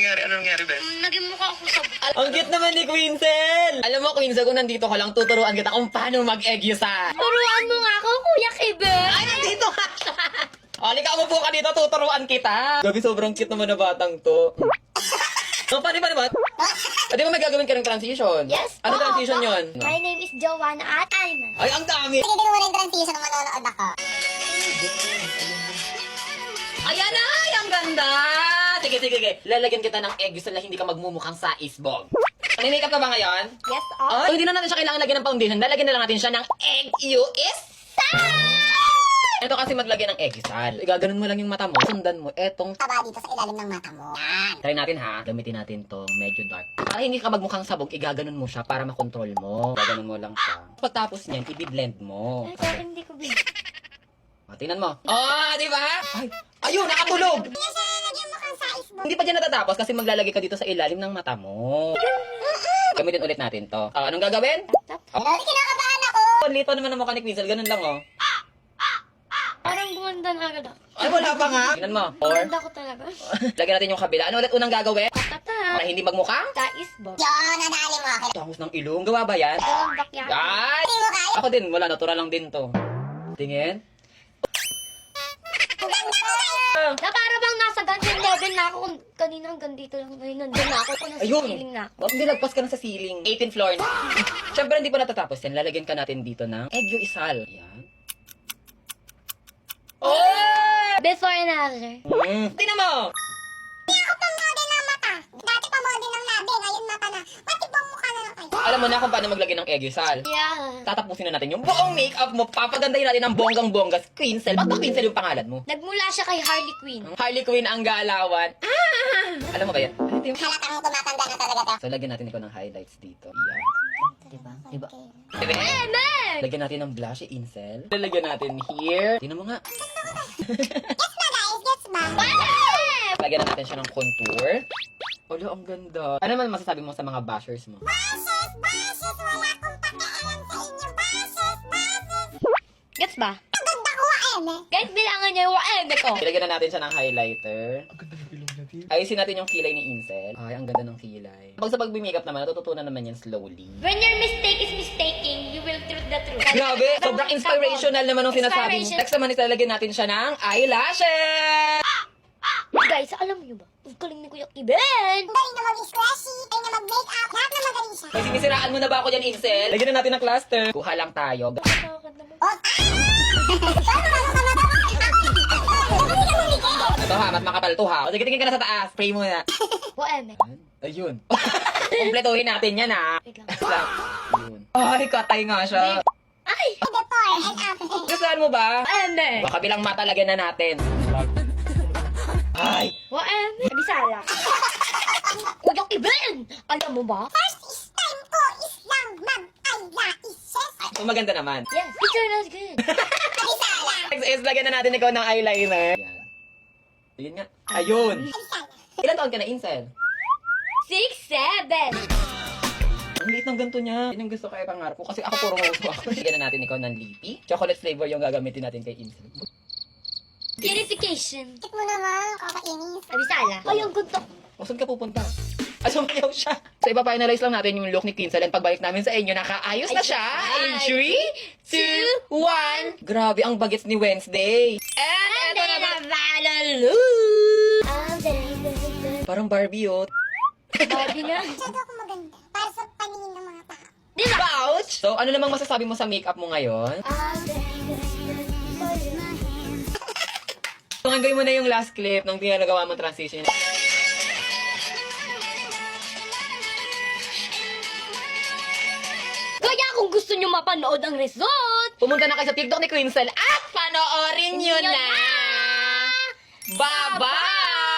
nangyari? Ano nangyari, Ben? Naging mukha ako sa... Ang cute naman ni Queensel! Alam mo, Queensel, kung nandito ka lang, tuturuan kita kung paano mag-egg-yusa. Turuan mo nga ako, Kuya Kibe. Ay, nandito nga siya! Halika, umupo ka dito, tuturuan kita. Gabi, sobrang cute naman na batang to. So, paano? Di ba may gagawin ka ng transition? Yes, Ano po, transition po. yun? My name is Joanna at Ayman. Ay, ang dami! Sige, din mo na yung transition na manonood ako. Ayan na! Ay, ang ganda! Sige. Lalagyan kita ng egg yusa na hindi ka magmumukhang sa isbog. May-makeup ka ba ngayon? Yes, Oh, hindi na natin siya kailangan lagyan ng foundation. Lalagyan na lang natin siya ng egg yusa! Ito kasi maglagyan ng egg yusal. Igaganon mo lang yung mata mo. Sundan mo etong... Taba dito sa ilalim ng mata mo. Yan. Try natin ha. Gamitin natin to medyo dark. Para hindi ka magmukhang sabog, igaganon mo siya para makontrol mo. Igaganon mo lang siya. Pagtapos niyan, i-blend mo. Ay, parang hindi ko bilhin. Tingnan mo. Oh, di ba? Ay, ayun, nakatulog! Kaya siya nalagyan mo kang sais mo. Hindi pa dyan natatapos kasi maglalagay ka dito sa ilalim ng mata mo. Gamitin ulit natin to. Anong gagawin? Pero kinakabahan ako. Lito naman ang mukha ni Queensel. Ganun lang, oh. Parang gumanda na agad ako. Ay, wala pa nga. Tingnan mo. Gumanda ko talaga. Lagyan natin yung kabila. Ano ulit unang gagawin? Tata. Para hindi magmukhang? Sa isbog. Yun, nadali mo ako. Tangos ng ilong. Gawa ba yan? Dalawang bakya. Ay! Hindi mo kaya. Ako din. Wala. Natural lang din to. Tingin. Ang ganda mo. Na para bang nasa ganyan level na ako. Kung kanina hanggang dito lang. Ngayon nandun na ako. Kung nasa Ayun. ceiling na ako. Bakit nilagpas ka na sa ceiling? 18th floor na. Siyempre, hindi pa natatapos yan. Lalagyan ka natin dito ng egg isal. Yan. Oh! Before and after. Tingnan mo! Hindi ako pang model ng mata. Dati pa model ng labi. Ngayon mata na. Matibang mukha na lang kayo. Alam mo na kung paano maglagay ng egg isal. Yeah. Tatapusin na natin yung buong makeup mo. Papagandahin natin ng bonggang-bonggas. Queensel. Ba't ba Queensel yung pangalan mo? Nagmula siya kay Harley Quinn. Harley Quinn ang galawan. Alam mo ba yan? Halatang tumatanda na talaga to. So, lagyan natin ito ng highlights dito. Yan. Diba? Okay. Amen! Lagyan natin ng blush, Incel. Lagyan natin here. Tingnan mo nga. Gets ba guys? Gets ba? Lagyan na natin siya ng contour. Olo, ang ganda. Ano naman masasabi mo sa mga bashers mo? Bases! Bases! Wala akong pakialam sa inyo. Bases! Bases! Gets ba? Ang ganda ko, eme. Kahit bilangan niya yung ko. Lagyan na natin siya ng highlighter. Ang ganda ng ilong natin. Ayusin natin yung kilay ni Incel. Ay, ang ganda ng kilay. Pag sa pag-makeup naman, natututunan naman yan slowly. When your mistake is mistaking, you will truth the truth. Grabe! Sobrang inspirational naman nung sinasabi mo. Inspiration. Next naman, ilalagyan natin siya ng eyelashes! Guys, alam niyo ba? Ang galing ni Kuya Kiben! Ang galing na mag-scratchy. Ay na mag-makeup. Lahat na magaling siya. May sinisiraan mo na ba ako dyan, Incel? Lagyan na natin ng cluster. Kuha lang tayo. Nakakad naman. Oh, Ito ha, mas makapal to ha. O sige, tingin ka na sa taas. Spray mo na. Eme. Ayun. Kompletuhin natin yan ha. Wait lang. Ayun. Ay, katay nga siya. Ay! before and after. Gustuhan mo ba? Eme! Baka bilang mata lagyan na natin. Ay! Eme! Bisala. Kuya Kiben! Alam mo ba? First is time ko is lang mag-eyelashes. So, maganda naman. Yes, picture nas good. Alisala. Next is, lagyan na natin ikaw ng eyeliner. Yan. Ayun nga. Ayun. Alisala. Ilan taon ka na, Incel? 6, 7. Ang liit ng ganito niya. Yun ang gusto kaya pangarap ko. Kasi ako puro nguso ako. Lagyan na natin ikaw ng lippy. Chocolate flavor yung gagamitin natin kay Incel. Purification. Kit mo naman, kakainis. Bisala. Ay, ang ganda. O, saan ka pupunta? Sumayaw siya. So, ipa-finalize lang natin yung look ni Queensel and pagbalik namin sa inyo, nakaayos na siya. In 3, 2, 1. Grabe, ang bagets ni Wednesday. And eto na ba? Parang Barbie, oh. Barbie nga. Masyado ako maganda. Para sa paningin ng mga tao. Ouch! So, ano namang masasabi mo sa makeup mo ngayon? So, hanggang mo na yung last clip nung pinagawa mong transition. Kaya kung gusto nyo mapanood ang result, Pumunta na kayo sa TikTok ni Queensel at panoorin nyo Yun na! na! Bye-bye!